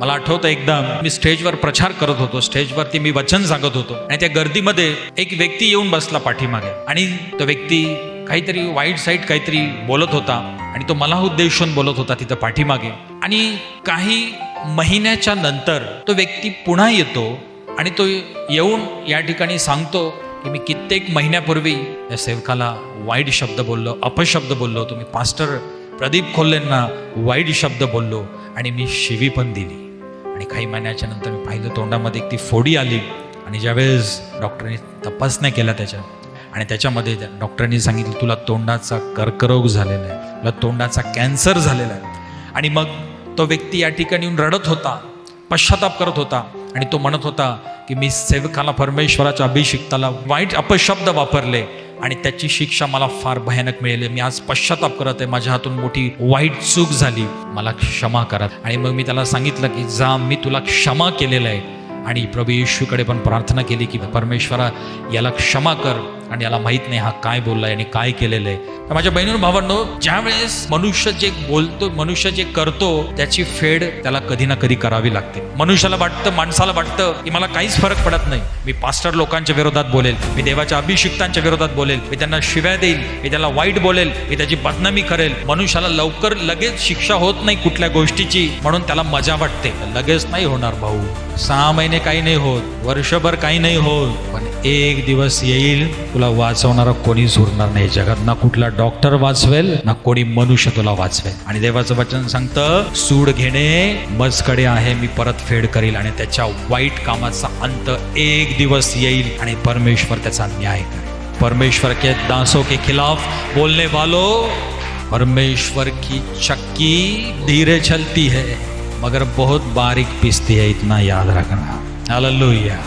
मला आठवतं एकदा मी स्टेजवर प्रचार करत होतो, स्टेजवरती मी वचन सांगत होतो आणि त्या गर्दीमध्ये एक व्यक्ती येऊन बसला पाठीमागे आणि तो व्यक्ती काहीतरी वाईट साईड काहीतरी बोलत होता आणि तो मला उद्देशून बोलत होता तिथं पाठीमागे. आणि काही महिन्याच्या नंतर तो व्यक्ती पुन्हा येतो आणि तो येऊन या ठिकाणी सांगतो की मी कित्येक महिन्यापूर्वी या सेवकाला वाईट शब्द बोललो, अपशब्द बोललो, तुम्ही पास्टर प्रदीप खोल्लेंना वाईट शब्द बोललो आणि मी शिवी पण दिली. आणि काही महिन्याच्या नंतर मी पाहिलं तोंडामध्ये एक ती फोडी आली आणि ज्यावेळेस डॉक्टरांनी तपासण्या केल्या त्याच्या आणि त्याच्यामध्ये डॉक्टरांनी सांगितलं तुला तोंडाचा कर्करोग झालेला आहे, तुला तोंडाचा कॅन्सर झालेला आहे. आणि मग तो व्यक्ती या ठिकाणी येऊन रडत होता, पश्चाताप करत होता आणि तो म्हणत होता की मी सेवकाला परमेश्वराच्या अभिषिक्ताला वाईट अपशब्द वापरले आणि त्याची शिक्षा मला फार भयानक मिळाली. मी आज पश्चाताप करत आहे, माझ्या हातून मोठी वाईट चूक झाली, मला क्षमा करा. आणि मग मी त्याला सांगितलं की जा, मी तुला क्षमा केलेलं आहे. आणि प्रभू येशूकडे पण प्रार्थना केली की परमेश्वरा याला क्षमा कर आणि याला माहीत नाही हा काय बोललाय आणि काय केलेलं आहे. तर माझ्या बहिणी भावांनो, ज्या वेळेस मनुष्य जे बोलतो, मनुष्य जे करतो त्याची फेड त्याला कधी ना कधी करावी लागते. मनुष्याला वाटतं, माणसाला वाटतं की मला काहीच फरक पडत नाही, मी पास्टर लोकांच्या विरोधात बोलेल, मी देवाच्या अभिषिक्तांच्या विरोधात बोलेल, मी त्यांना शिव्या देईल, मी त्याला वाईट बोलेल, मी त्याची बदनामी करेल. मनुष्याला लवकर लगेच शिक्षा होत नाही कुठल्या गोष्टीची, म्हणून त्याला मजा वाटते. लगेच नाही होणार भाऊ, 6 महिने काही नाही होत, वर्षभर काही नाही होत, पण एक दिवस येईल तुला वाचवणारा कोणीच उरणार नाही जगात. ना कुठला डॉक्टर वाचवेल, ना कोणी मनुष्य तुला वाचवेल. आणि देवाचं वचन सांगतं सूड घेणे मजकडे आहे, मी परत फेड करील. आणि त्याच्या वाईट कामाचा अंत एक दिवस येईल आणि परमेश्वर त्याचा न्याय करेल. परमेश्वर के दासों के खिलाफ बोलने वालों, परमेश्वर की चक्की धीरे चलती है मगर बहुत बारीक पिसती है, इतना याद रखना. हालेलुया.